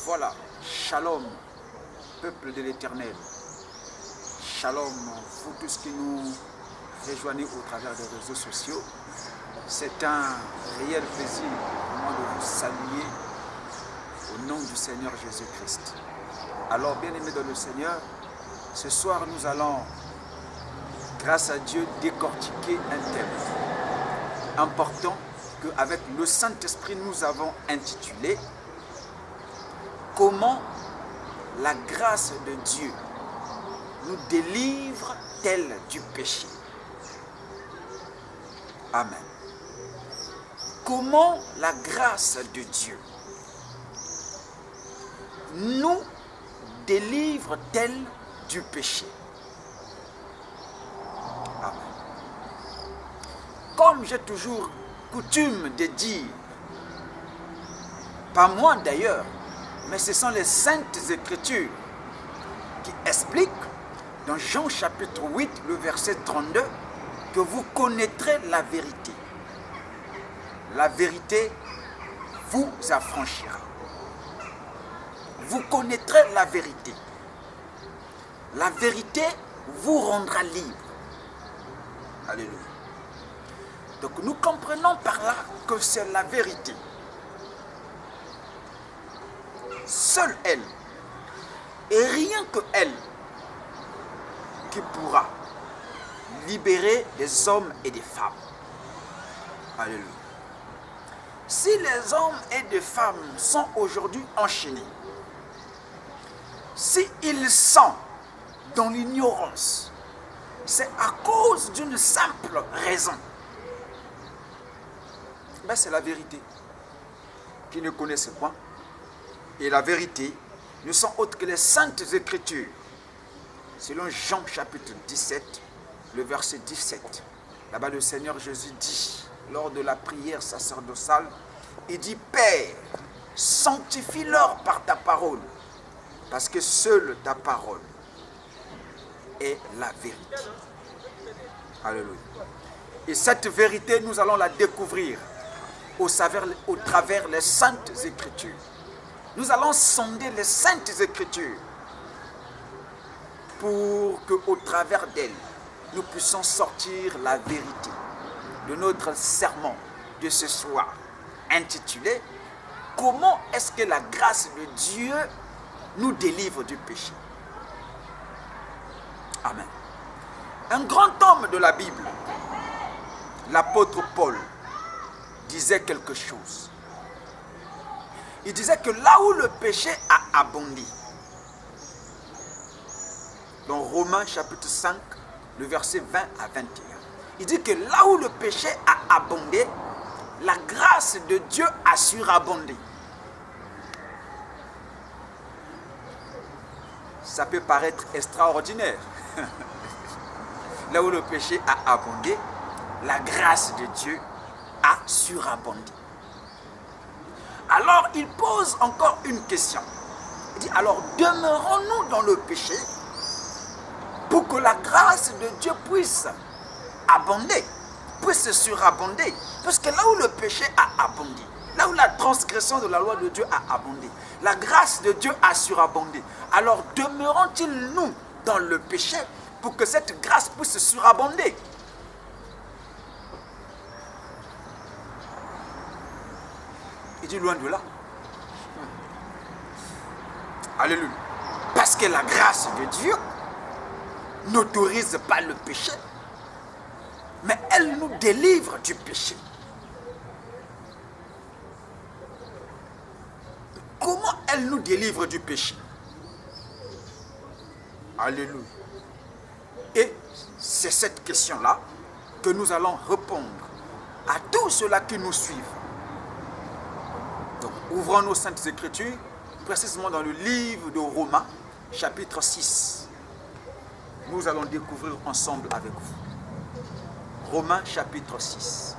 Voilà, shalom, peuple de l'Éternel. Shalom, vous tous qui nous rejoignez au travers des réseaux sociaux. C'est un réel plaisir pour moi de vous saluer au nom du Seigneur Jésus-Christ. Alors, bien-aimés dans le Seigneur, ce soir nous allons, grâce à Dieu, décortiquer un thème important qu'avec le Saint-Esprit nous avons intitulé « Comment la grâce de Dieu nous délivre-t-elle du péché ?» Amen. Comment la grâce de Dieu nous délivre-t-elle du péché? Amen. Comme j'ai toujours coutume de dire, pas moi d'ailleurs, mais ce sont les Saintes Écritures qui expliquent dans Jean chapitre 8, le verset 32, que vous connaîtrez la vérité. La vérité vous affranchira. Vous connaîtrez la vérité. La vérité vous rendra libre. Alléluia. Donc nous comprenons par là que c'est la vérité. Seule elle, et rien que elle, qui pourra libérer des hommes et des femmes. Alléluia. Si les hommes et des femmes sont aujourd'hui enchaînés, s'ils sont dans l'ignorance, c'est à cause d'une simple raison. Ben, c'est la vérité qu'ils ne connaissent pas. Et la vérité ne sont autres que les Saintes Écritures. Selon Jean chapitre 17, le verset 17. Là-bas, le Seigneur Jésus dit, lors de la prière sacerdotale, il dit, Père, sanctifie-leur par ta parole, parce que seule ta parole est la vérité. Alléluia. Et cette vérité, nous allons la découvrir au travers les Saintes Écritures. Nous allons sonder les Saintes Écritures pour qu'au travers d'elles, nous puissions sortir la vérité de notre sermon de ce soir, intitulé « Comment est-ce que la grâce de Dieu nous délivre du péché ?» Amen. Un grand homme de la Bible, l'apôtre Paul, disait quelque chose. Il disait que là où le péché a abondé, dans Romains chapitre 5, le verset 20 à 21, il dit que là où le péché a abondé, la grâce de Dieu a surabondé. Ça peut paraître extraordinaire. Là où le péché a abondé, la grâce de Dieu a surabondé. Alors, il pose encore une question. Il dit, alors, demeurons-nous dans le péché pour que la grâce de Dieu puisse abonder, puisse surabonder. Parce que là où le péché a abondé, là où la transgression de la loi de Dieu a abondé, la grâce de Dieu a surabondé. Alors, demeurons-ils nous dans le péché pour que cette grâce puisse surabonder? Il dit loin de là. Alléluia. Parce que la grâce de Dieu n'autorise pas le péché, mais elle nous délivre du péché. Comment elle nous délivre du péché? Alléluia. Et c'est cette question-là que nous allons répondre à tous ceux-là qui nous suivent. Donc, ouvrons nos Saintes Écritures, précisément dans le livre de Romains, chapitre 6. Nous allons découvrir ensemble avec vous. Romains, chapitre 6.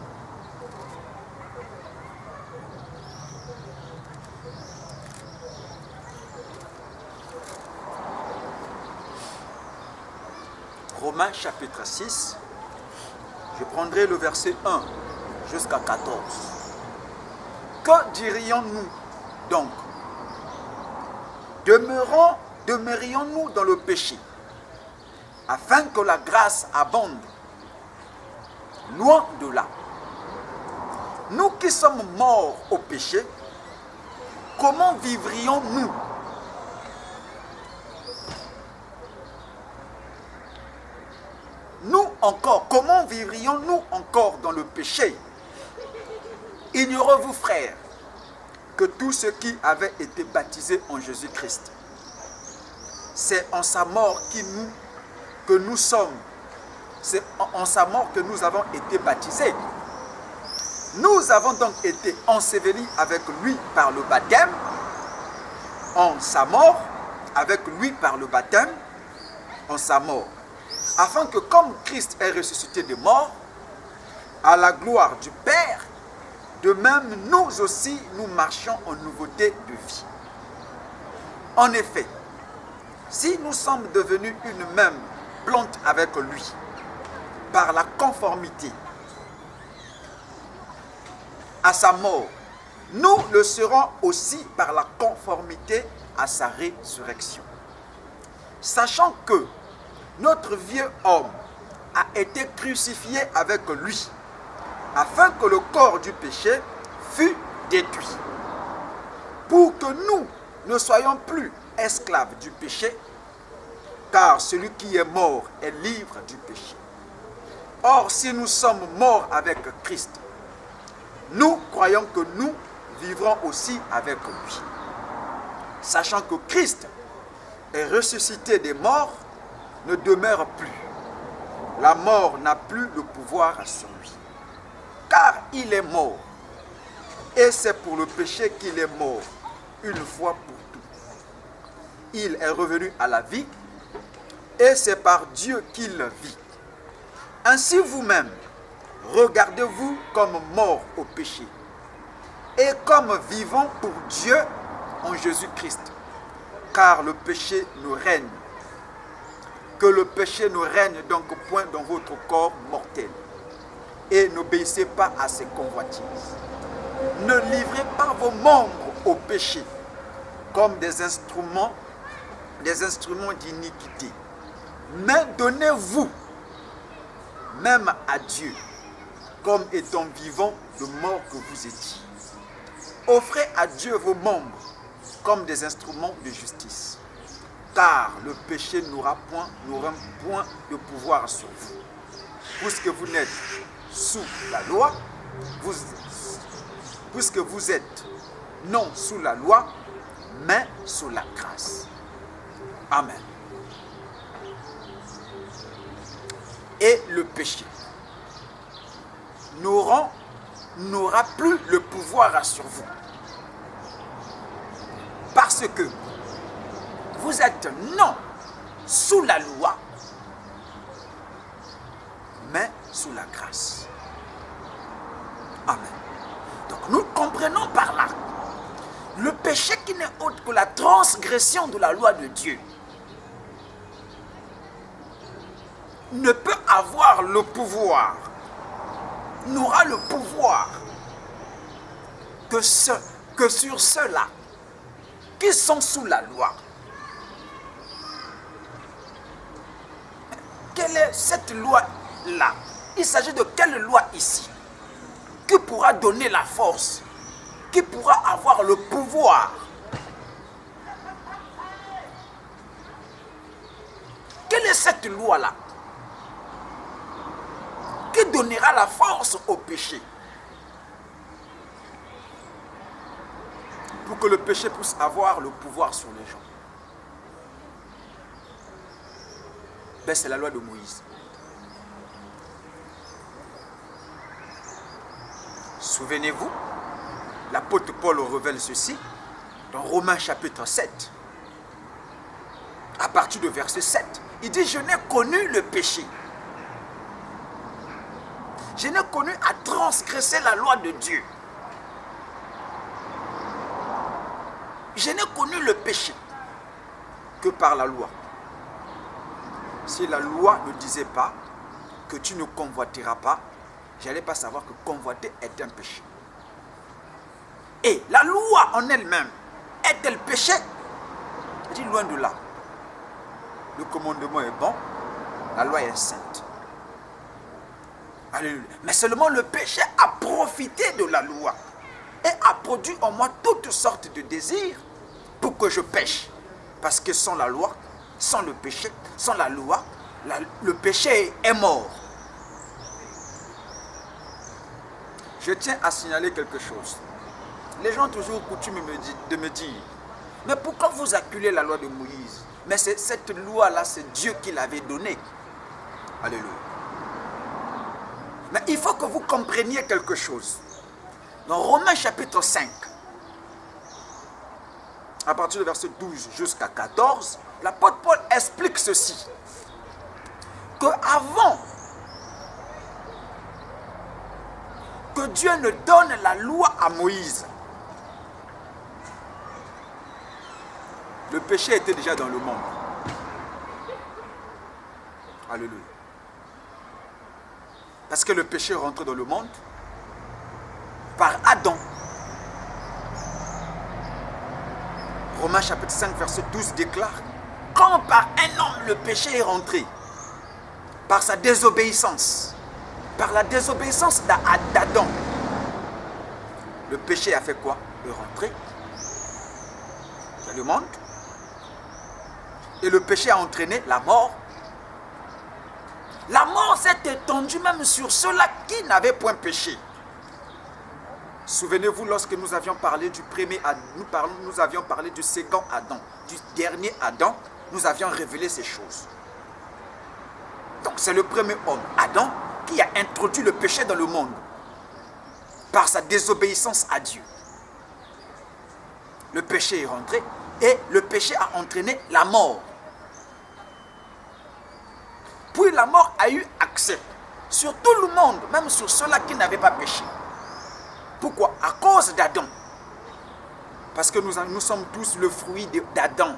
Romains, chapitre 6. Je prendrai le verset 1 jusqu'à 14. Que dirions-nous donc? demeurions-nous dans le péché, afin que la grâce abonde? Loin de là. Nous qui sommes morts au péché, comment vivrions-nous? Nous encore, comment vivrions-nous encore dans le péché? Ignorez-vous, frères, que tous ceux qui avaient été baptisés en Jésus-Christ, c'est en sa mort que nous sommes, c'est en sa mort que nous avons été baptisés. Nous avons donc été ensevelis avec lui par le baptême, en sa mort, avec lui par le baptême, en sa mort, afin que comme Christ est ressuscité des morts, à la gloire du Père, de même nous aussi nous marchions en nouveauté de vie. En effet, si nous sommes devenus une même plante avec lui, par la conformité à sa mort, nous le serons aussi par la conformité à sa résurrection. Sachant que notre vieux homme a été crucifié avec lui, afin que le corps du péché fût détruit, pour que nous ne soyons plus esclaves du péché, car celui qui est mort est libre du péché. Or, si nous sommes morts avec Christ, nous croyons que nous vivrons aussi avec lui. Sachant que Christ est ressuscité des morts, ne demeure plus. La mort n'a plus le pouvoir sur lui, car il est mort. Et c'est pour le péché qu'il est mort, une fois pour toutes. Il est revenu à la vie, et c'est par Dieu qu'il vit. Ainsi vous-même, regardez-vous comme morts au péché, et comme vivants pour Dieu en Jésus-Christ, car le péché nous règne. Que le péché ne règne donc point dans votre corps mortel, et n'obéissez pas à ses convoitises. Ne livrez pas vos membres au péché comme des instruments d'iniquité, mais donnez-vous même à Dieu comme étant vivant de mort que vous étiez. Offrez à Dieu vos membres comme des instruments de justice, car le péché n'aura point de pouvoir sur vous, puisque vous n'êtes sous la loi, puisque vous êtes non sous la loi, mais sous la grâce. Amen. Et le péché n'aura plus le pouvoir sur vous, parce que vous êtes non sous la loi, mais sous la grâce. Amen. Donc nous comprenons par là le péché qui n'est autre que la transgression de la loi de Dieu ne peut avoir le pouvoir, n'aura le pouvoir que sur ceux-là qui sont sous la loi. Quelle est cette loi-là? Il s'agit de quelle loi ici? Qui pourra donner la force? Qui pourra avoir le pouvoir? Quelle est cette loi-là? Qui donnera la force au péché? Pour que le péché puisse avoir le pouvoir sur les gens. Ben, c'est la loi de Moïse. Souvenez-vous, l'apôtre Paul révèle ceci dans Romains chapitre 7. À partir de verset 7, il dit: je n'ai connu le péché. Je n'ai connu à transgresser la loi de Dieu. Je n'ai connu le péché que par la loi. Si la loi ne disait pas que tu ne convoiteras pas, je n'allais pas savoir que convoiter est un péché. Et la loi en elle-même est-elle péché? Il dit loin de là. Le commandement est bon, la loi est sainte. Alléluia. Mais seulement le péché a profité de la loi et a produit en moi toutes sortes de désirs pour que je pêche. Parce que sans la loi, sans le péché, sans la loi, le péché est mort. Je tiens à signaler quelque chose. Les gens ont toujours coutume de me dire, mais pourquoi vous acculez la loi de Moïse? Mais cette loi-là, c'est Dieu qui l'avait donnée. Alléluia. Mais il faut que vous compreniez quelque chose. Dans Romains chapitre 5, à partir du verset 12 jusqu'à 14, l'apôtre Paul explique ceci. Que avant que Dieu ne donne la loi à Moïse, le péché était déjà dans le monde. Alléluia. Parce que le péché est rentré dans le monde par Adam. Romains chapitre 5 verset 12 déclare, quand par un homme le péché est rentré, par sa désobéissance, par la désobéissance d'Adam, le péché a fait quoi? De rentrer dans le monde. Et le péché a entraîné la mort. La mort s'est étendue même sur ceux-là qui n'avaient point péché. Souvenez-vous, lorsque nous avions parlé du premier Adam, nous avions parlé du second Adam, du dernier Adam, nous avions révélé ces choses. Donc c'est le premier homme, Adam, qui a introduit le péché dans le monde par sa désobéissance à Dieu. Le péché est rentré et le péché a entraîné la mort. Puis la mort a eu accès sur tout le monde, même sur ceux-là qui n'avaient pas péché. Pourquoi? À cause d'Adam. Parce que nous sommes tous le fruit d'Adam.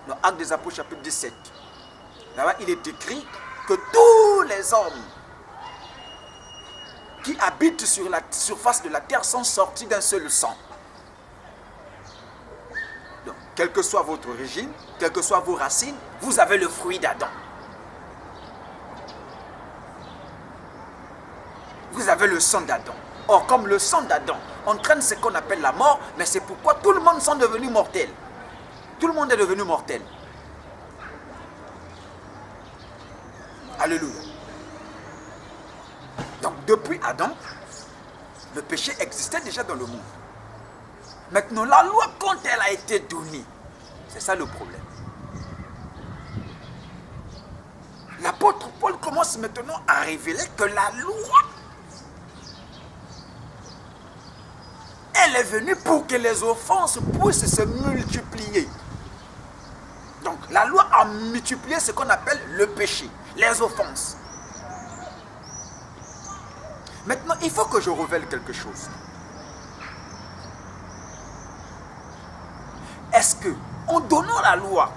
Dans Actes des Apôtres chapitre 17. Là-bas, il est écrit que tous les hommes qui habitent sur la surface de la terre sont sortis d'un seul sang. Donc, quelle que soit votre origine, quelles que soient vos racines, vous avez le fruit d'Adam. Vous avez le sang d'Adam. Or, comme le sang d'Adam entraîne ce qu'on appelle la mort, mais c'est pourquoi tout le monde sont devenus mortels. Tout le monde est devenu mortel. Alléluia. Donc, depuis Adam, le péché existait déjà dans le monde. Maintenant, la loi, quand elle a été donnée, c'est ça le problème. L'apôtre Paul commence maintenant à révéler que la loi, elle est venue pour que les offenses puissent se multiplier. Donc, la loi a multiplié ce qu'on appelle le péché, les offenses. Maintenant, il faut que je révèle quelque chose. Est-ce que, en donnant la loi,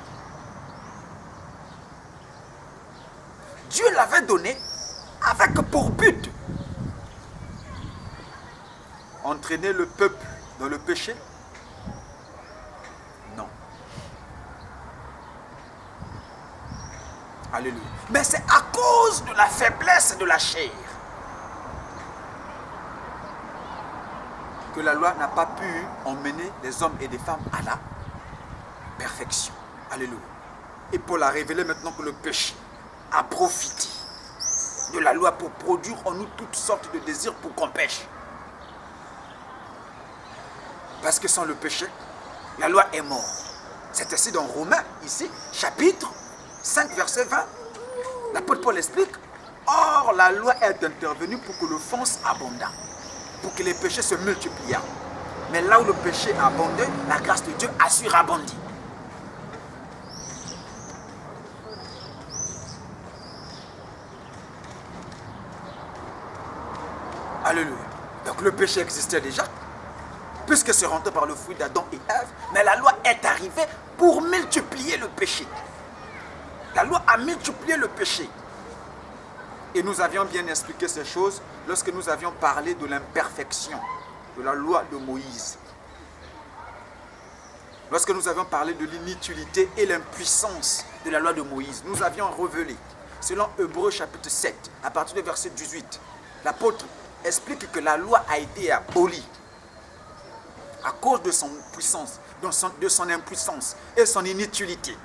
Dieu l'avait donnée avec pour but entraîner le peuple dans le péché? Non. Alléluia. Mais c'est à cause de la faiblesse de la chair que la loi n'a pas pu emmener les hommes et les femmes à la perfection. Alléluia. Et Paul a révélé maintenant que le péché a profité de la loi pour produire en nous toutes sortes de désirs pour qu'on pêche. Parce que sans le péché, la loi est morte. C'est ainsi dans Romains, ici, chapitre 5, verset 20. L'apôtre Paul explique, or la loi est intervenue pour que l'offense abondât, pour que les péchés se multipliaient. Mais là où le péché a abondé, la grâce de Dieu a surabondé. Alléluia. Donc le péché existait déjà, puisque c'est rentré par le fruit d'Adam et Ève, mais la loi est arrivée pour multiplier le péché. La loi a multiplié le péché. Et nous avions bien expliqué ces choses lorsque nous avions parlé de l'imperfection de la loi de Moïse. Lorsque nous avions parlé de l'inutilité et l'impuissance de la loi de Moïse, nous avions révélé, selon Hébreux chapitre 7, à partir du verset 18, l'apôtre explique que la loi a été abolie à cause de son puissance, de son impuissance et son inutilité.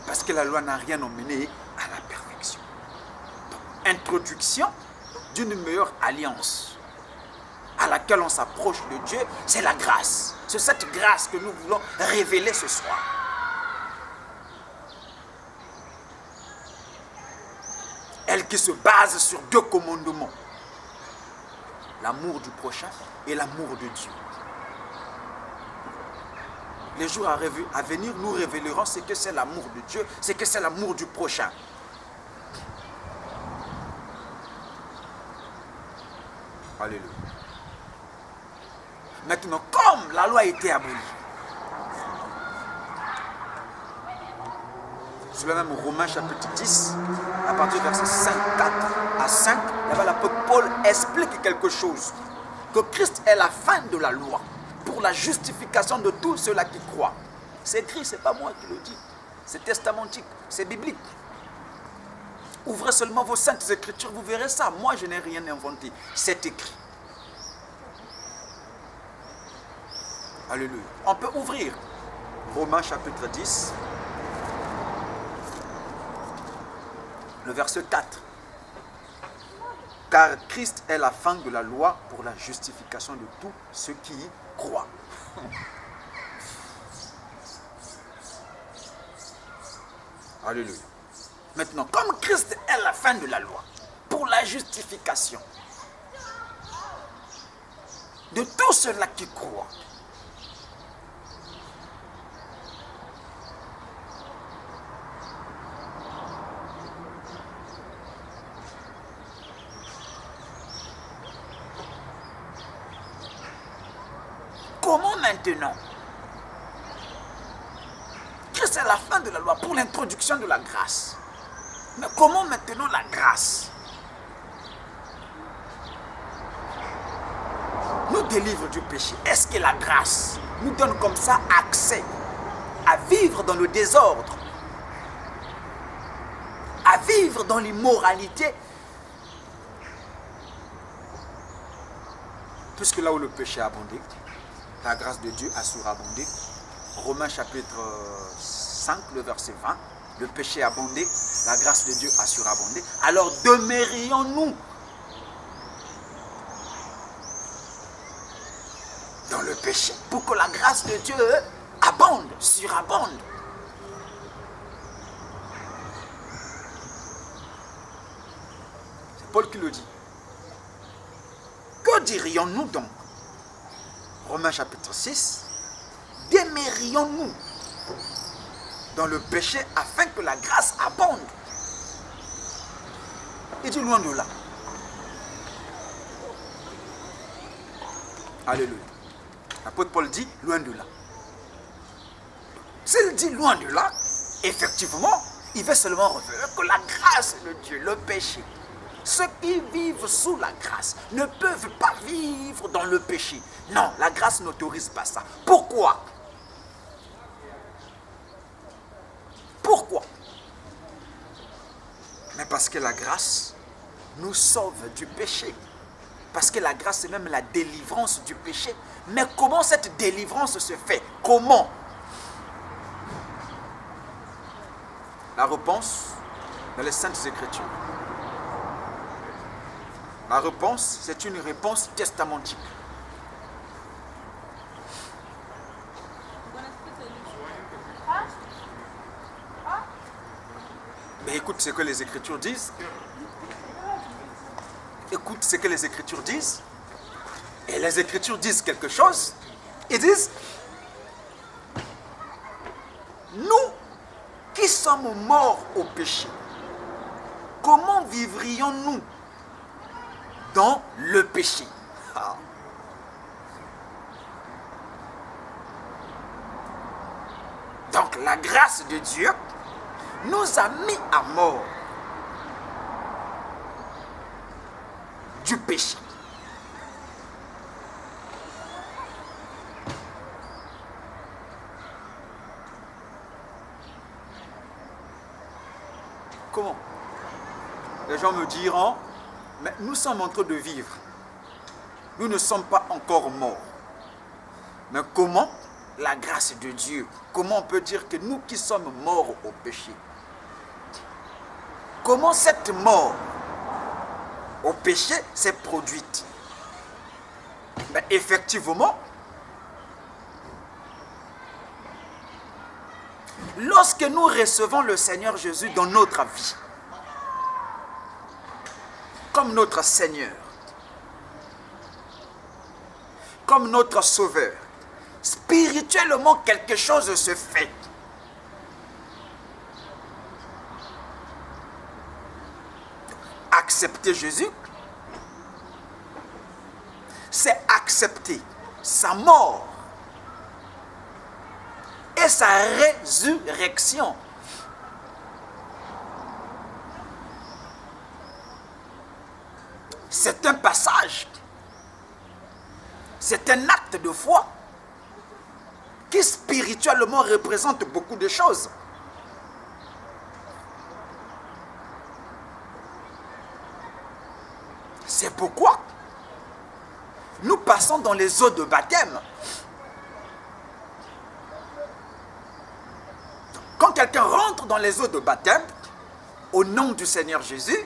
Parce que la loi n'a rien emmené à la perfection. Donc, introduction d'une meilleure alliance à laquelle on s'approche de Dieu, c'est la grâce. C'est cette grâce que nous voulons révéler ce soir. Elle qui se base sur deux commandements. L'amour du prochain et l'amour de Dieu. Les jours à venir, nous révélerons ce que c'est l'amour de Dieu, ce que c'est l'amour du prochain. Alléluia. Maintenant, comme la loi a été abolie, sur le même Romains chapitre 10, à partir du verset 5, 4 à 5, là-bas l'apôtre Paul explique quelque chose. Que Christ est la fin de la loi pour la justification de tous ceux-là qui croient. C'est écrit, ce n'est pas moi qui le dis. C'est testamentique, c'est biblique. Ouvrez seulement vos saintes écritures, vous verrez ça. Moi, je n'ai rien inventé. C'est écrit. Alléluia. On peut ouvrir Romains chapitre 10, le verset 4. Car Christ est la fin de la loi pour la justification de tous ceux qui y croient. Alléluia. Maintenant, comme Christ est la fin de la loi pour la justification de tous ceux-là qui croient, comment maintenant? Christ est la fin de la loi pour l'introduction de la grâce. Mais comment maintenant la grâce nous délivre du péché? Est-ce que la grâce nous donne comme ça accès à vivre dans le désordre, à vivre dans l'immoralité? Puisque là où le péché a abondé, la grâce de Dieu a surabondé. Romains chapitre 5, le verset 20. Le péché a abondé, la grâce de Dieu a surabondé. Alors demeurions-nous dans le péché pour que la grâce de Dieu abonde, surabonde. C'est Paul qui le dit. Que dirions-nous donc? Romains chapitre 6, demeurions-nous dans le péché afin que la grâce abonde? Il dit loin de là. Alléluia. L'apôtre Paul dit loin de là. S'il dit loin de là, effectivement, il veut seulement révéler que la grâce de Dieu, le péché, ceux qui vivent sous la grâce ne peuvent pas vivre dans le péché. Non, la grâce n'autorise pas ça. Pourquoi? Pourquoi? Mais parce que la grâce nous sauve du péché. Parce que la grâce, c'est même la délivrance du péché. Mais comment cette délivrance se fait? Comment? La réponse dans les Saintes Écritures. La réponse, c'est une réponse testamentique. Mais écoute ce que les Écritures disent. Écoute ce que les Écritures disent. Et les Écritures disent quelque chose. Ils disent, nous qui sommes morts au péché, comment vivrions-nous dans le péché? Donc la grâce de Dieu nous a mis à mort du péché. Comment? Les gens me diront, mais nous sommes en train de vivre. Nous ne sommes pas encore morts. Mais comment la grâce de Dieu, comment on peut dire que nous qui sommes morts au péché, comment cette mort au péché s'est produite? Ben, effectivement, lorsque nous recevons le Seigneur Jésus dans notre vie, comme notre Seigneur, comme notre Sauveur, spirituellement quelque chose se fait. Accepter Jésus, c'est accepter sa mort et sa résurrection. C'est un passage, c'est un acte de foi qui spirituellement représente beaucoup de choses. C'est pourquoi nous passons dans les eaux de baptême. Quand quelqu'un rentre dans les eaux de baptême, au nom du Seigneur Jésus,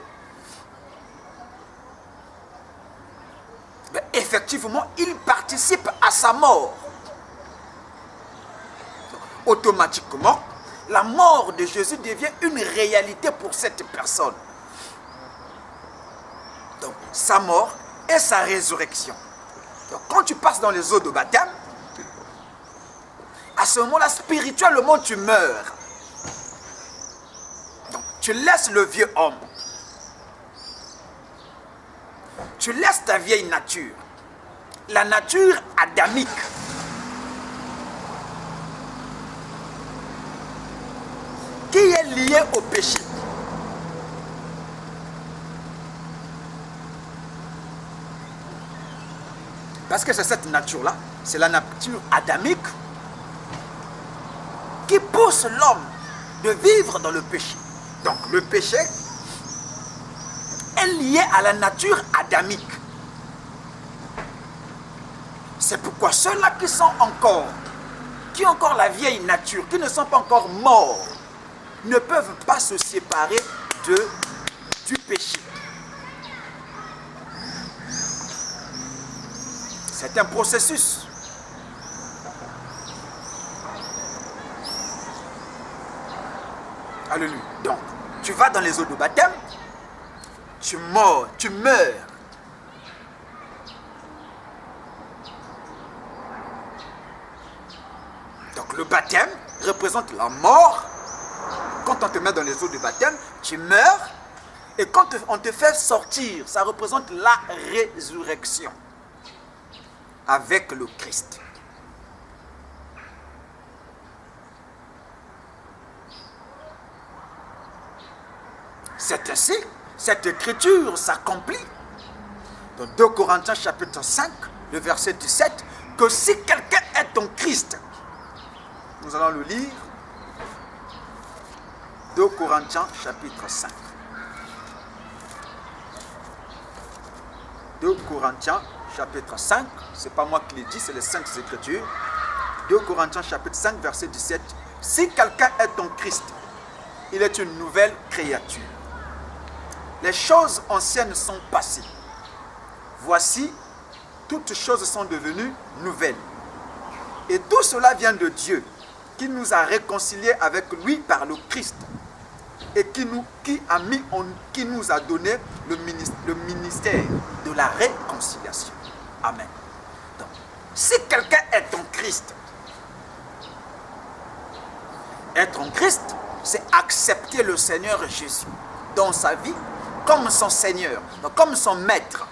ben effectivement, il participe à sa mort. Automatiquement, la mort de Jésus devient une réalité pour cette personne. Donc, sa mort et sa résurrection. Donc, quand tu passes dans les eaux de baptême, à ce moment-là, spirituellement, tu meurs. Donc, tu laisses le vieux homme. Tu laisses ta vieille nature. La nature adamique. Qui est liée au péché. Parce que c'est cette nature-là, c'est la nature adamique qui pousse l'homme de vivre dans le péché. Donc le péché est lié à la nature adamique. C'est pourquoi ceux-là qui ont encore la vieille nature, qui ne sont pas encore morts, ne peuvent pas se séparer du péché. C'est un processus. Alléluia. Donc, tu vas dans les eaux de baptême, tu meurs. Donc, le baptême représente la mort. Quand on te met dans les eaux de baptême, tu meurs. Et quand on te fait sortir, ça représente la résurrection avec le Christ. C'est ainsi, cette écriture s'accomplit dans 2 Corinthiens chapitre 5, le verset 17, que si quelqu'un est en Christ, nous allons le lire, 2 Corinthiens chapitre 5. 2 Corinthiens chapitre 5, c'est pas moi qui l'ai dit, c'est les Saintes Écritures. 2 Corinthiens chapitre 5, verset 17. Si quelqu'un est en Christ, il est une nouvelle créature. Les choses anciennes sont passées. Voici, toutes choses sont devenues nouvelles. Et tout cela vient de Dieu, qui nous a réconciliés avec lui par le Christ et qui nous a donné le ministère de la réconciliation. Amen. Donc, si quelqu'un est en Christ, être en Christ, c'est accepter le Seigneur Jésus dans sa vie comme son Seigneur, donc comme son maître.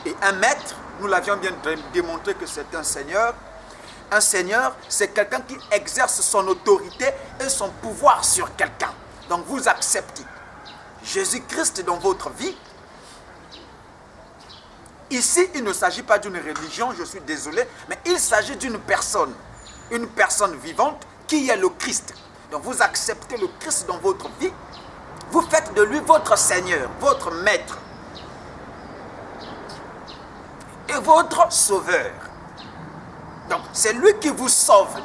Et un maître, nous l'avions bien démontré que c'est un Seigneur. Un Seigneur, c'est quelqu'un qui exerce son autorité et son pouvoir sur quelqu'un. Donc vous acceptez Jésus-Christ dans votre vie Ici, il ne s'agit pas d'une religion, je suis désolé, mais il s'agit d'une personne vivante qui est le Christ. Donc vous acceptez le Christ dans votre vie, vous faites de lui votre Seigneur, votre Maître et votre Sauveur. Donc c'est lui qui vous sauve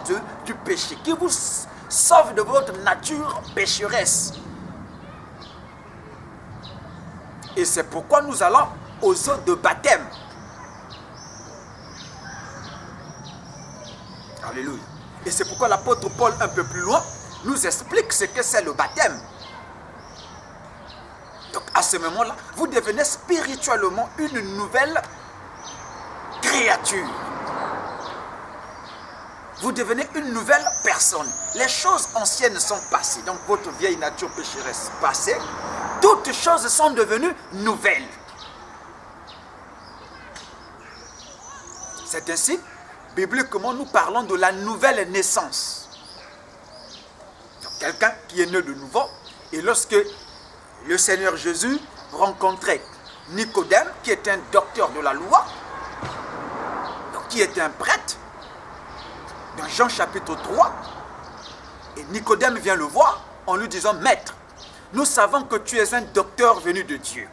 du péché, qui vous sauve de votre nature pécheresse. Et c'est pourquoi nous allons aux eaux de baptême. Alléluia. Et c'est pourquoi l'apôtre Paul, un peu plus loin, nous explique ce que c'est le baptême. Donc à ce moment-là, vous devenez spirituellement une nouvelle créature. Vous devenez une nouvelle personne. Les choses anciennes sont passées. Donc votre vieille nature pécheresse passée. Toutes choses sont devenues nouvelles. C'est ainsi, bibliquement, nous parlons de la nouvelle naissance. Quelqu'un qui est né de nouveau. Et lorsque le Seigneur Jésus rencontrait Nicodème, qui était un docteur de la loi, donc qui était un prêtre, dans Jean chapitre 3, et Nicodème vient le voir en lui disant « Maître, nous savons que tu es un docteur venu de Dieu,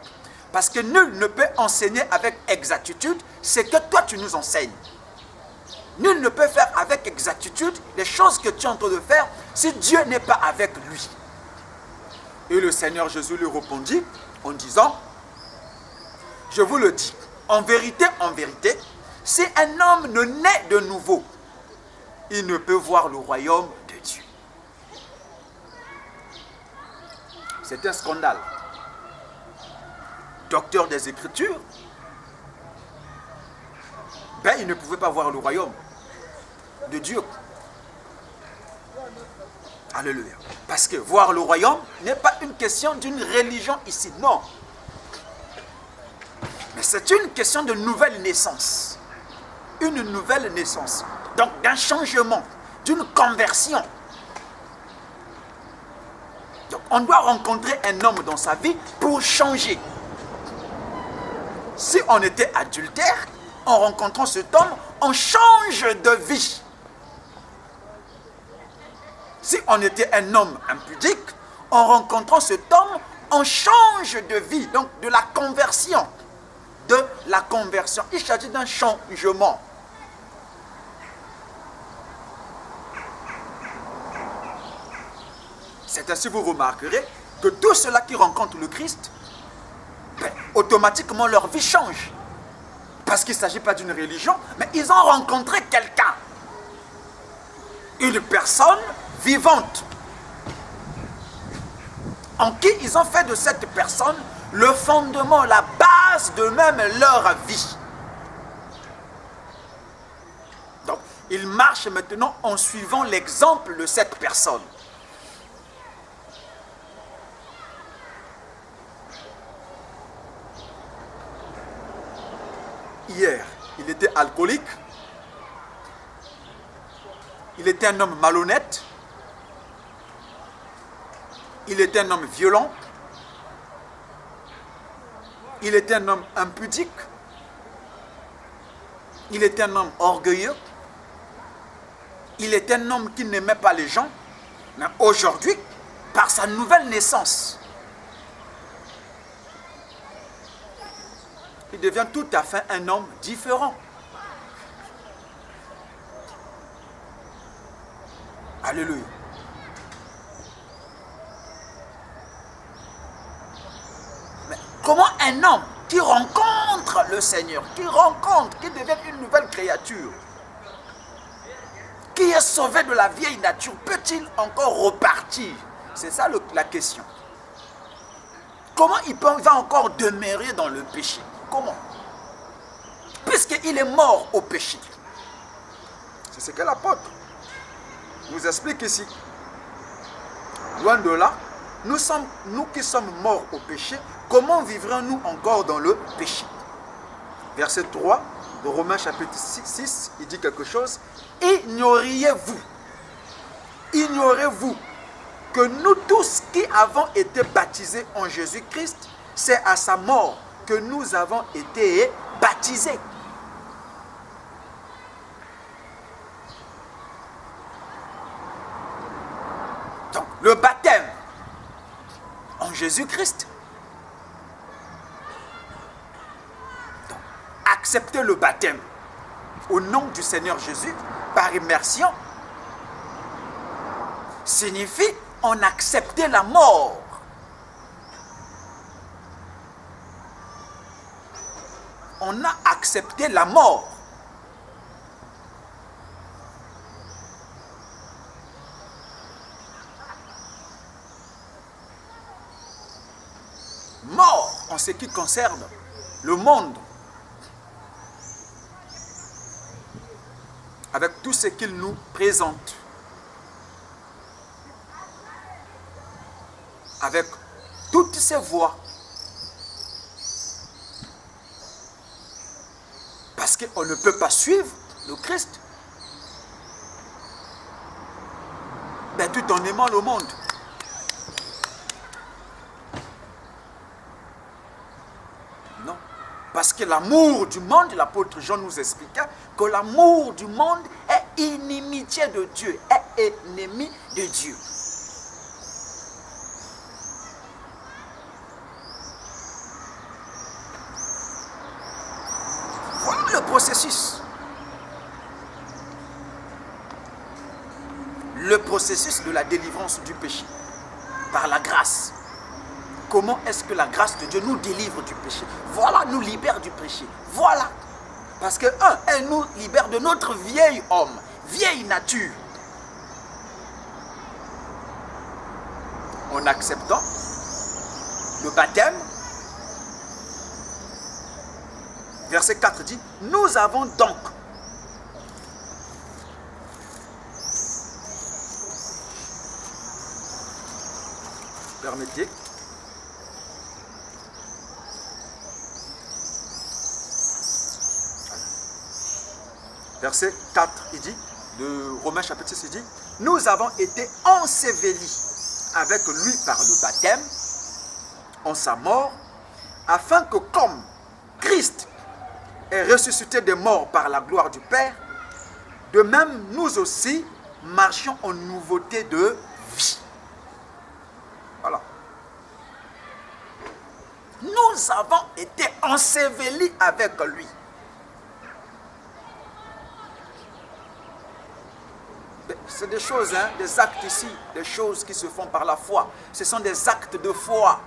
parce que nul ne peut enseigner avec exactitude ce que toi tu nous enseignes. Nul ne peut faire avec exactitude les choses que tu es en train de faire si Dieu n'est pas avec lui. » Et le Seigneur Jésus lui répondit en disant « Je vous le dis, en vérité, si un homme ne naît de nouveau, il ne peut voir le royaume de Dieu. » C'est un scandale. Docteur des Écritures, ben il ne pouvait pas voir le royaume de Dieu. Alléluia. Parce que voir le royaume n'est pas une question d'une religion ici, non. Mais c'est une question de nouvelle naissance. Une nouvelle naissance. Donc d'un changement, d'une conversion. Donc on doit rencontrer un homme dans sa vie pour changer. Si on était adultère, en rencontrant cet homme, on change de vie. Si on était un homme impudique, en rencontrant cet homme, on change de vie, donc de la conversion. De la conversion. Il s'agit d'un changement. C'est ainsi que vous remarquerez que tous ceux-là qui rencontrent le Christ, ben, automatiquement leur vie change. Parce qu'il ne s'agit pas d'une religion, mais ils ont rencontré quelqu'un. Une personne vivante. En qui ils ont fait de cette personne le fondement, la base de même leur vie. Donc, ils marchent maintenant en suivant l'exemple de cette personne. Hier, il était alcoolique. Il était un homme malhonnête. Il était un homme violent. Il était un homme impudique. Il était un homme orgueilleux. Il était un homme qui n'aimait pas les gens. Mais aujourd'hui, par sa nouvelle naissance, il devient tout à fait un homme différent. Alléluia. Mais comment un homme qui rencontre le Seigneur, qui devient une nouvelle créature, qui est sauvé de la vieille nature, peut-il encore repartir? C'est ça la question. Comment il va encore demeurer dans le péché? Comment? Puisqu'il est mort au péché. C'est ce que l'apôtre nous explique ici. Loin de là, nous qui sommes morts au péché, comment vivrons-nous encore dans le péché? Verset 3 de Romains chapitre 6, il dit quelque chose. Ignorez-vous que nous tous qui avons été baptisés en Jésus-Christ, c'est à sa mort que nous avons été baptisés. Donc, le baptême en Jésus-Christ. Donc, accepter le baptême au nom du Seigneur Jésus par immersion signifie on accepter la mort. On a accepté la mort. Mort en ce qui concerne le monde. Avec tout ce qu'il nous présente. Avec toutes ces voies. Parce qu'on ne peut pas suivre le Christ. Ben, tout en aimant le monde. Non. Parce que l'amour du monde, l'apôtre Jean nous expliqua que l'amour du monde est inimitié de Dieu, est ennemi de Dieu. Voilà le processus. Le processus de la délivrance du péché par la grâce. Comment est-ce que la grâce de Dieu nous délivre du péché? Voilà, nous libère du péché. Voilà. Parce que, elle nous libère de notre vieil homme, vieille nature. En acceptant le baptême, verset 4 dit, nous avons donc permettez. Verset 4, il dit, de Romains chapitre 6, il dit, nous avons été ensevelis avec lui par le baptême, en sa mort, afin que comme Christ est ressuscité des morts par la gloire du Père, de même nous aussi marchions en nouveauté de vie. Voilà. Nous avons été ensevelis avec lui. C'est des choses, hein, des actes ici, des choses qui se font par la foi. Ce sont des actes de foi.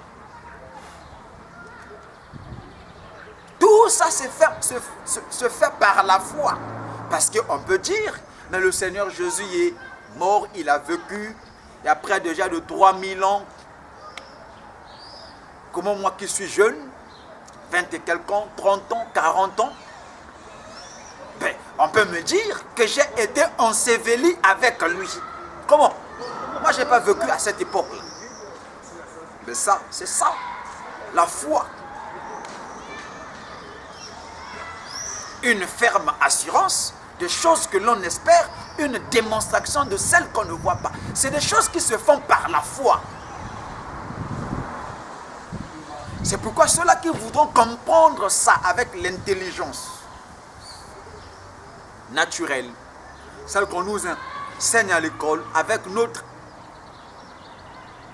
Tout ça se fait par la foi. Parce qu'on peut dire, mais le Seigneur Jésus est mort, il a vécu, et après déjà de 3000 ans, comment moi qui suis jeune, 20 et quelques ans, 30 ans, 40 ans, ben, on peut me dire que j'ai été enseveli avec lui. Comment? Moi, je n'ai pas vécu à cette époque-là. Mais ça, c'est ça, la foi. Une ferme assurance de choses que l'on espère, une démonstration de celles qu'on ne voit pas. C'est des choses qui se font par la foi. C'est pourquoi ceux-là qui voudront comprendre ça avec l'intelligence naturelle, celle qu'on nous enseigne à l'école, avec notre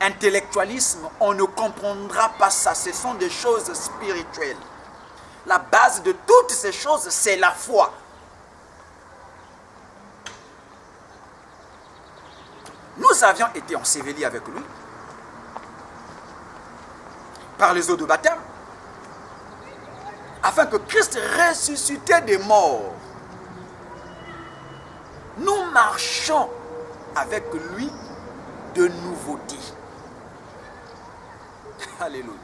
intellectualisme, on ne comprendra pas ça. Ce sont des choses spirituelles. La base de toutes ces choses, c'est la foi. Nous avions été ensevelis avec lui par les eaux de baptême, afin que Christ ressuscité des morts, nous marchons avec lui de nouveauté. Alléluia.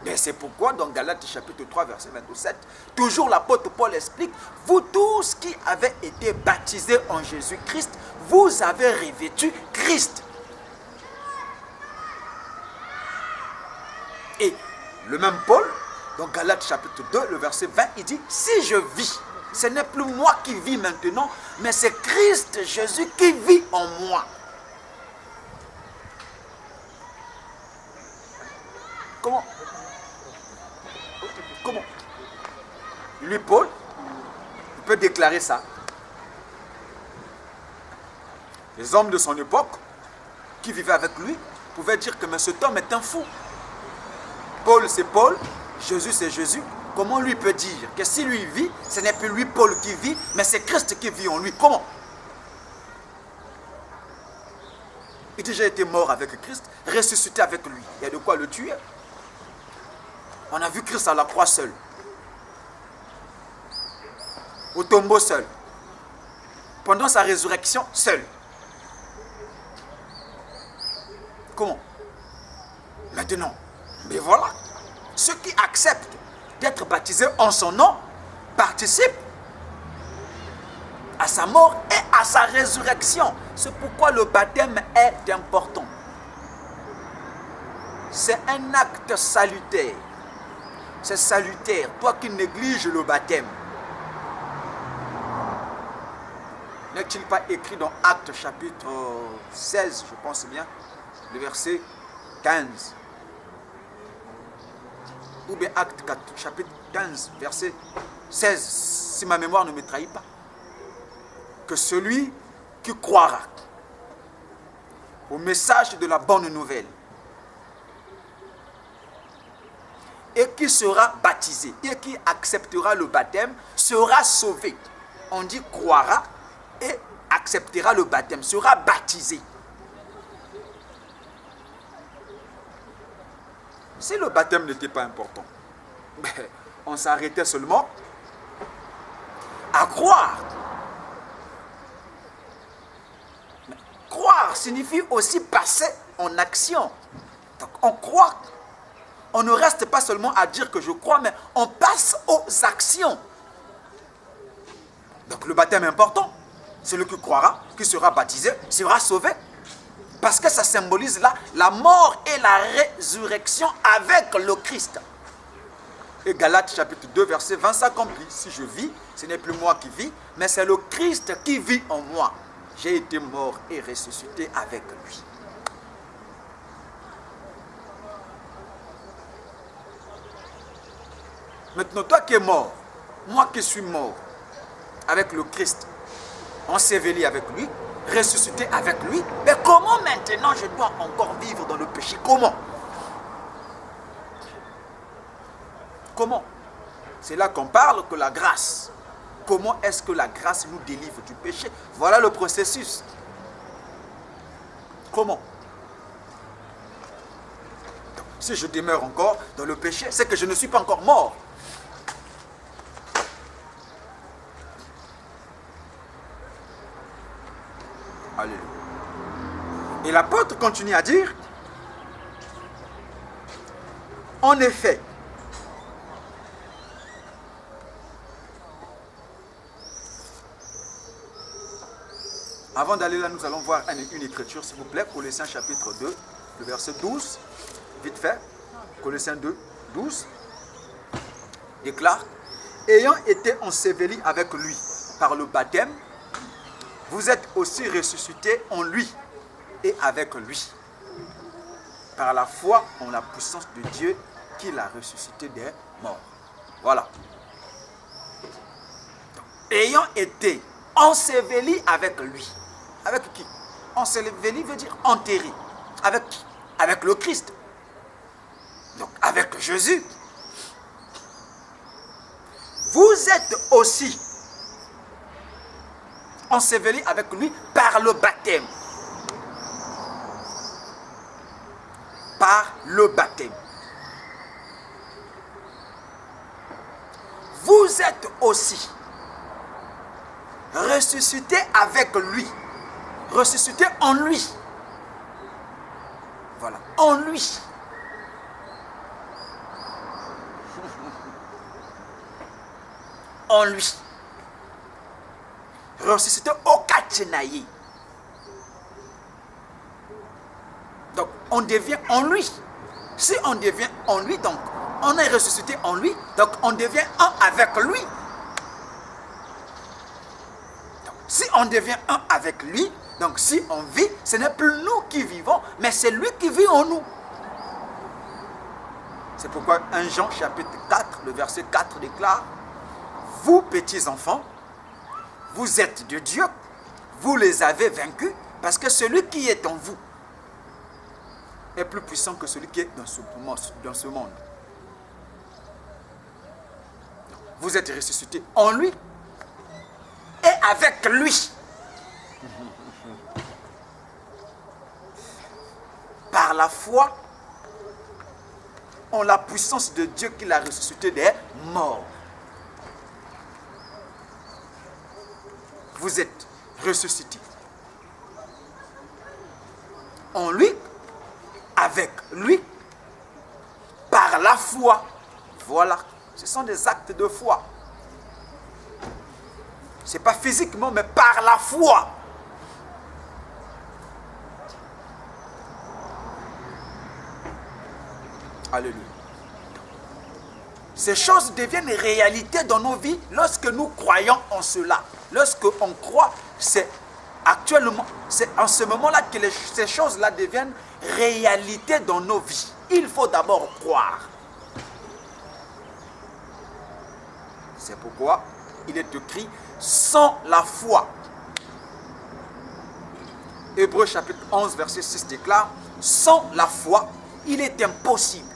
Mais c'est pourquoi dans Galates chapitre 3 verset 27, toujours l'apôtre Paul explique, vous tous qui avez été baptisés en Jésus-Christ, vous avez revêtu Christ. Et le même Paul, dans Galates chapitre 2, le verset 20, il dit, si je vis, ce n'est plus moi qui vis maintenant, mais c'est Christ Jésus qui vit en moi. Comment? Comment? Lui, Paul, il peut déclarer ça. Les hommes de son époque, qui vivaient avec lui, pouvaient dire que mais cet homme est un fou. Paul, c'est Paul, Jésus, c'est Jésus. Comment lui peut dire que si lui vit, ce n'est plus lui, Paul, qui vit, mais c'est Christ qui vit en lui? Comment? Il a déjà été mort avec Christ, ressuscité avec lui. Il y a de quoi le tuer. On a vu Christ à la croix seul. Au tombeau seul. Pendant sa résurrection, seul. Comment? Maintenant, mais voilà. Ceux qui acceptent d'être baptisés en son nom participent à sa mort et à sa résurrection. C'est pourquoi le baptême est important. C'est un acte salutaire. C'est salutaire. Toi qui négliges le baptême. N'est-il pas écrit dans Actes chapitre 16, je pense bien, le verset 15? Ou bien Actes chapitre 15, verset 16, si ma mémoire ne me trahit pas. Que celui qui croira au message de la bonne nouvelle et qui sera baptisé et qui acceptera le baptême sera sauvé. On dit croira et acceptera le baptême, sera baptisé. Si le baptême n'était pas important, on s'arrêtait seulement à croire. Mais croire signifie aussi passer en action. Donc on croit. On ne reste pas seulement à dire que je crois, mais on passe aux actions. Donc le baptême est important. Celui qui croira, qui sera baptisé, sera sauvé. Parce que ça symbolise là la mort et la résurrection avec le Christ. Et Galates chapitre 2 verset 20 s'accomplit. Si je vis, ce n'est plus moi qui vis, mais c'est le Christ qui vit en moi. J'ai été mort et ressuscité avec lui. Maintenant, toi qui es mort, moi qui suis mort avec le Christ, enseveli avec lui, ressuscité avec lui, mais comment maintenant je dois encore vivre dans le péché? Comment? Comment? C'est là qu'on parle que la grâce. Comment est-ce que la grâce nous délivre du péché? Voilà le processus. Comment? Donc, si je demeure encore dans le péché, c'est que je ne suis pas encore mort. Alléluia. Et l'apôtre continue à dire, en effet, avant d'aller là, nous allons voir une écriture, s'il vous plaît, Colossiens chapitre 2, le verset 12, vite fait, Colossiens 2, 12, déclare, ayant été ensevelis avec lui par le baptême, vous êtes aussi ressuscités en lui et avec lui, par la foi en la puissance de Dieu qui l'a ressuscité des morts. Voilà. Donc, ayant été ensevelis avec lui. Avec qui? Enseveli veut dire enterré. Avec qui? Avec le Christ. Donc avec Jésus. Vous êtes aussi enseveli avec lui par le baptême. Par le baptême. Vous êtes aussi ressuscité avec lui. Ressuscité en lui. Voilà, en lui. En lui. Ressuscité au Kachenaï. Donc, on devient en lui. Si on devient en lui, donc, on est ressuscité en lui, donc on devient un avec lui. Donc, si on devient un avec lui, donc si on vit, ce n'est plus nous qui vivons, mais c'est lui qui vit en nous. C'est pourquoi 1 Jean chapitre 4, le verset 4 déclare: vous petits enfants, vous êtes de Dieu, vous les avez vaincus, parce que celui qui est en vous est plus puissant que celui qui est dans ce monde. Vous êtes ressuscités en lui et avec lui. Par la foi en la puissance de Dieu qui l'a ressuscité des morts. Vous êtes ressuscités en lui, avec lui, par la foi. Voilà, ce sont des actes de foi. Ce n'est pas physiquement, mais par la foi. Alléluia. Ces choses deviennent réalité dans nos vies lorsque nous croyons en cela. Lorsque on croit, c'est actuellement, c'est en ce moment-là que ces choses-là deviennent réalité dans nos vies. Il faut d'abord croire. C'est pourquoi il est écrit sans la foi. Hébreux chapitre 11 verset 6 déclare: sans la foi, il est impossible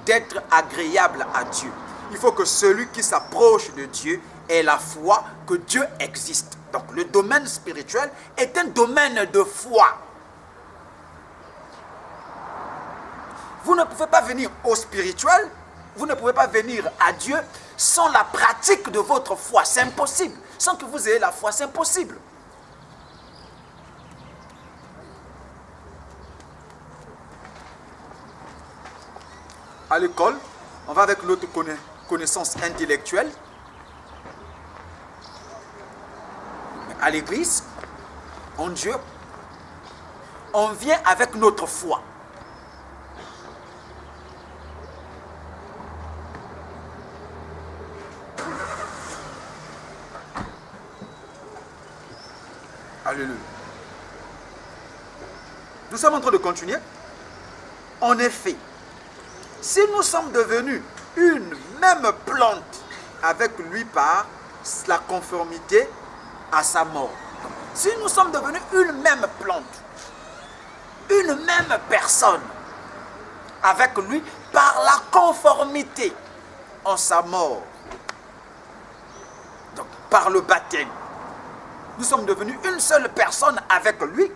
d'être agréable à Dieu. Il faut que celui qui s'approche de Dieu ait la foi que Dieu existe. Donc le domaine spirituel est un domaine de foi. Vous ne pouvez pas venir au spirituel, vous ne pouvez pas venir à Dieu sans la pratique de votre foi. C'est impossible. Sans que vous ayez la foi, c'est impossible. À l'école, on va avec notre connaissance intellectuelle. À l'église, en Dieu, on vient avec notre foi. Alléluia. Nous sommes en train de continuer. En effet, si nous sommes devenus une même plante avec lui par la conformité à sa mort, si nous sommes devenus une même plante, une même personne avec lui par la conformité en sa mort, donc par le baptême, nous sommes devenus une seule personne avec lui,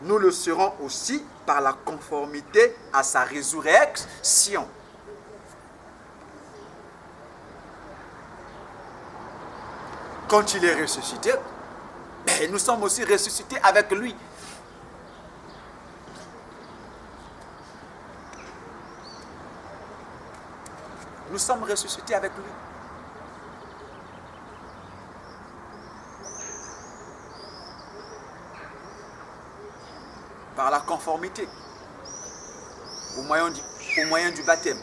nous le serons aussi par la conformité à sa résurrection. Quand il est ressuscité, nous sommes aussi ressuscités avec lui. Nous sommes ressuscités avec lui. Par la conformité, au moyen du baptême.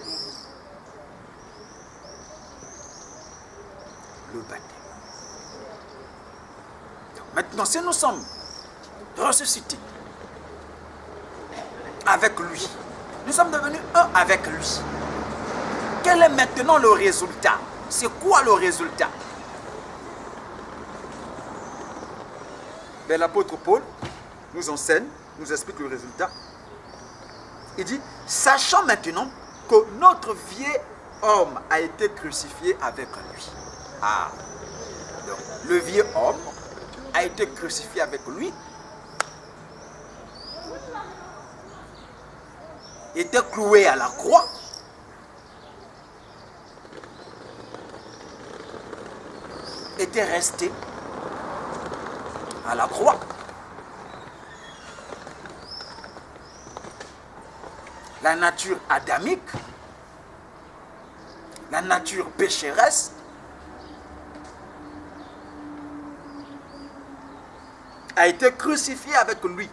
Le baptême. Donc maintenant, si nous sommes ressuscités avec lui, nous sommes devenus un avec lui. Quel est maintenant le résultat? C'est quoi le résultat? Ben, l'apôtre Paul nous enseigne, nous explique le résultat. Il dit: sachant maintenant que notre vieil homme a été crucifié avec lui. Ah, donc le vieux homme a été crucifié avec lui, était cloué à la croix, était resté à la croix. La nature adamique, la nature pécheresse, a été crucifiée avec lui,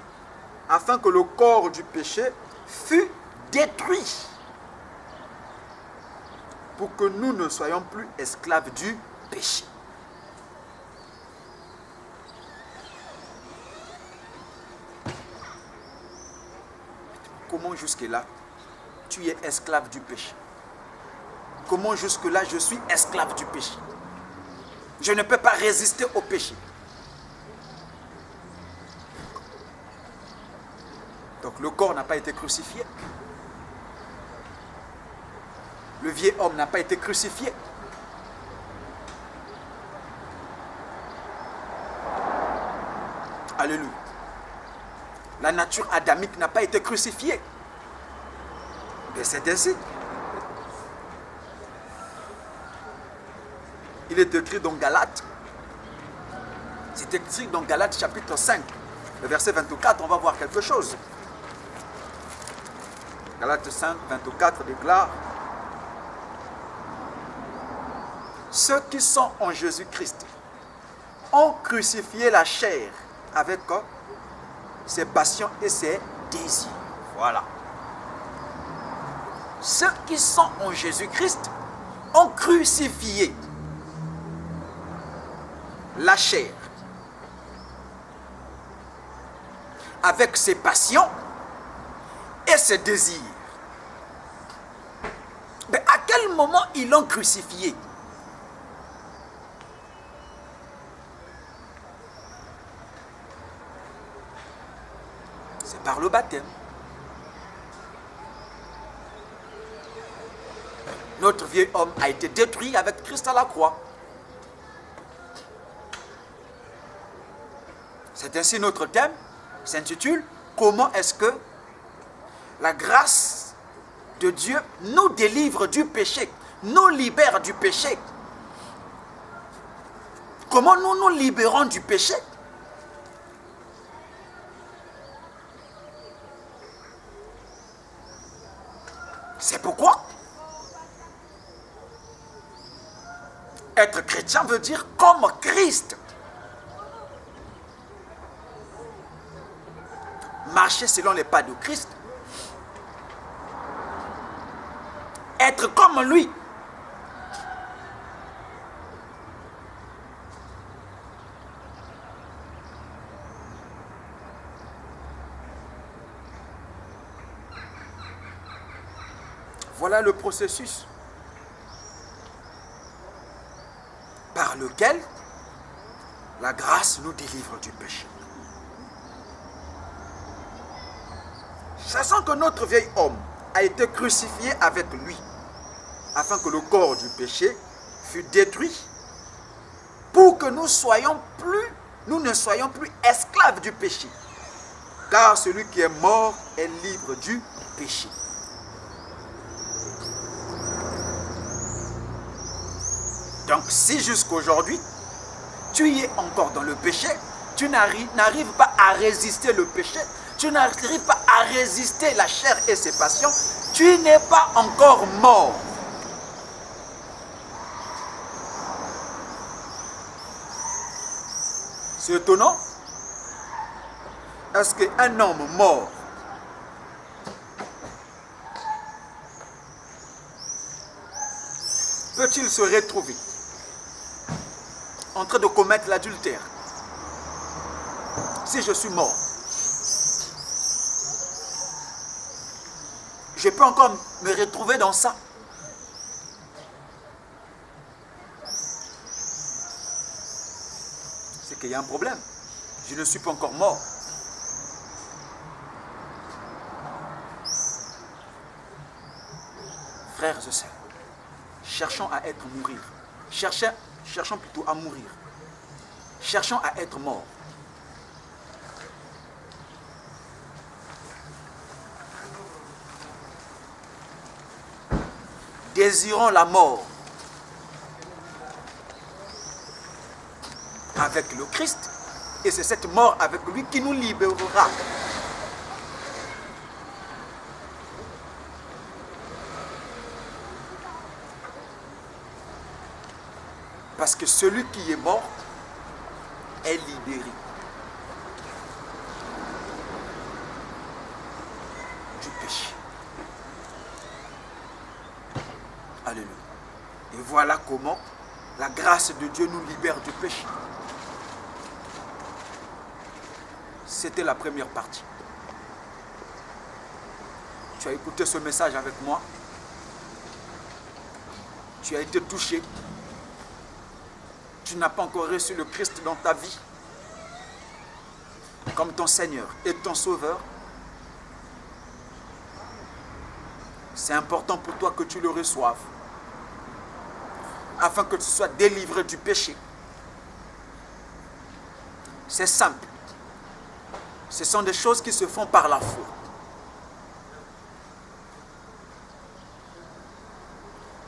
afin que le corps du péché fût détruit, pour que nous ne soyons plus esclaves du péché. comment jusque-là, tu es esclave du péché? Comment jusque-là, je suis esclave du péché? Je ne peux pas résister au péché. Donc le corps n'a pas été crucifié. Le vieil homme n'a pas été crucifié. Alléluia. La nature adamique n'a pas été crucifiée. Mais c'est ainsi. Il est écrit dans Galates. C'est écrit dans Galates chapitre 5, le verset 24, on va voir quelque chose. Galates 5, 24 déclare: ceux qui sont en Jésus-Christ ont crucifié la chair avec ses passions et ses désirs. Voilà. Ceux qui sont en Jésus-Christ ont crucifié la chair avec ses passions et ses désirs. Mais à quel moment ils l'ont crucifié? C'est par le baptême. Notre vieil homme a été détruit avec Christ à la croix. C'est ainsi notre thème s'intitule « Comment est-ce que la grâce de Dieu nous délivre du péché, nous libère du péché ?» Comment nous nous libérons du péché? C'est pourquoi être chrétien veut dire comme Christ. Marcher selon les pas de Christ. Être comme lui. Voilà le processus par lequel la grâce nous délivre du péché. Sachant que notre vieil homme a été crucifié avec lui, afin que le corps du péché fût détruit, pour que nous ne soyons plus esclaves du péché. Car celui qui est mort est libre du péché. Donc si jusqu'aujourd'hui, tu y es encore dans le péché, tu n'arrives pas à résister le péché, tu n'arrives pas à résister la chair et ses passions, tu n'es pas encore mort. C'est étonnant. Est-ce qu'un homme mort peut-il se retrouver en train de commettre l'adultère si je suis mort? Je peux encore me retrouver dans ça. C'est qu'il y a un problème. Je ne suis pas encore mort. Frères et sœurs, cherchons à être mourir. Cherchons plutôt à mourir. Cherchons à être morts. Désirons la mort avec le Christ, et c'est cette mort avec lui qui nous libérera. Parce que celui qui est mort est libéré du péché. Alléluia. Et voilà comment la grâce de Dieu nous libère du péché. C'était la première partie. Tu as écouté ce message avec moi. Tu as été touché. Tu n'as pas encore reçu le Christ dans ta vie comme ton Seigneur et ton Sauveur. C'est important pour toi que tu le reçoives afin que tu sois délivré du péché. C'est simple. Ce sont des choses qui se font par la foi.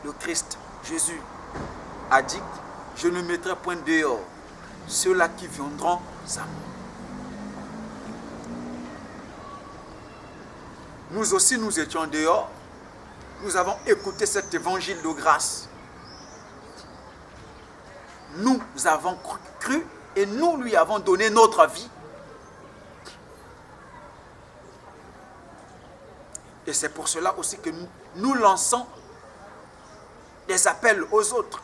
Le Christ, Jésus, a dit, je ne mettrai point dehors ceux-là qui viendront à moi. Nous aussi, nous étions dehors. Nous avons écouté cet évangile de grâce. Nous avons cru et nous lui avons donné notre vie. Et c'est pour cela aussi que nous lançons des appels aux autres.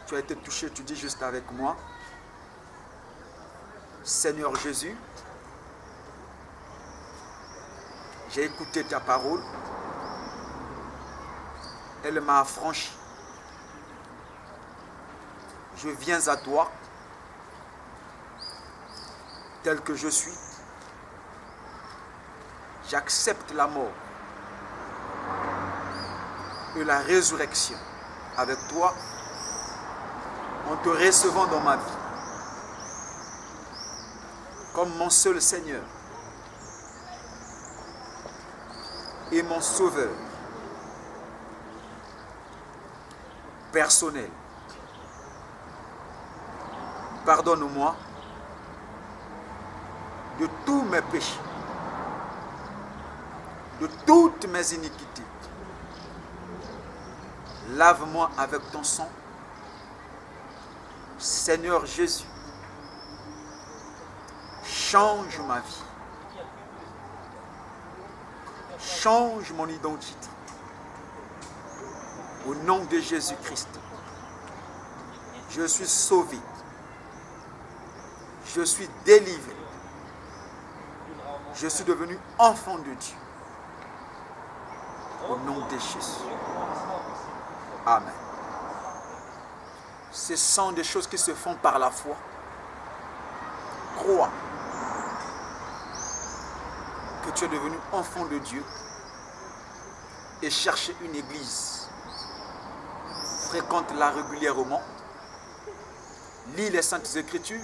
Tu as été touché, tu dis juste avec moi, Seigneur Jésus, j'ai écouté ta parole, elle m'a affranchi. Je viens à toi, tel que je suis. J'accepte la mort et la résurrection avec toi en te recevant dans ma vie comme mon seul Seigneur et mon Sauveur personnel. Pardonne-moi de tous mes péchés, de toutes mes iniquités. Lave-moi avec ton sang. Seigneur Jésus, change ma vie. Change mon identité. Au nom de Jésus-Christ, je suis sauvé. Je suis délivré. Je suis devenu enfant de Dieu. Au nom de Jésus. Amen. Ce sont des choses qui se font par la foi. Crois que tu es devenu enfant de Dieu et cherche une église. Fréquente-la régulièrement. Lis les Saintes Écritures.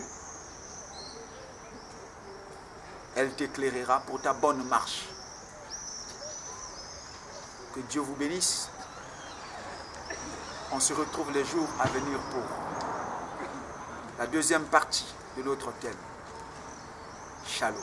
Elle t'éclairera pour ta bonne marche. Que Dieu vous bénisse. On se retrouve les jours à venir pour la deuxième partie de notre thème. Shalom.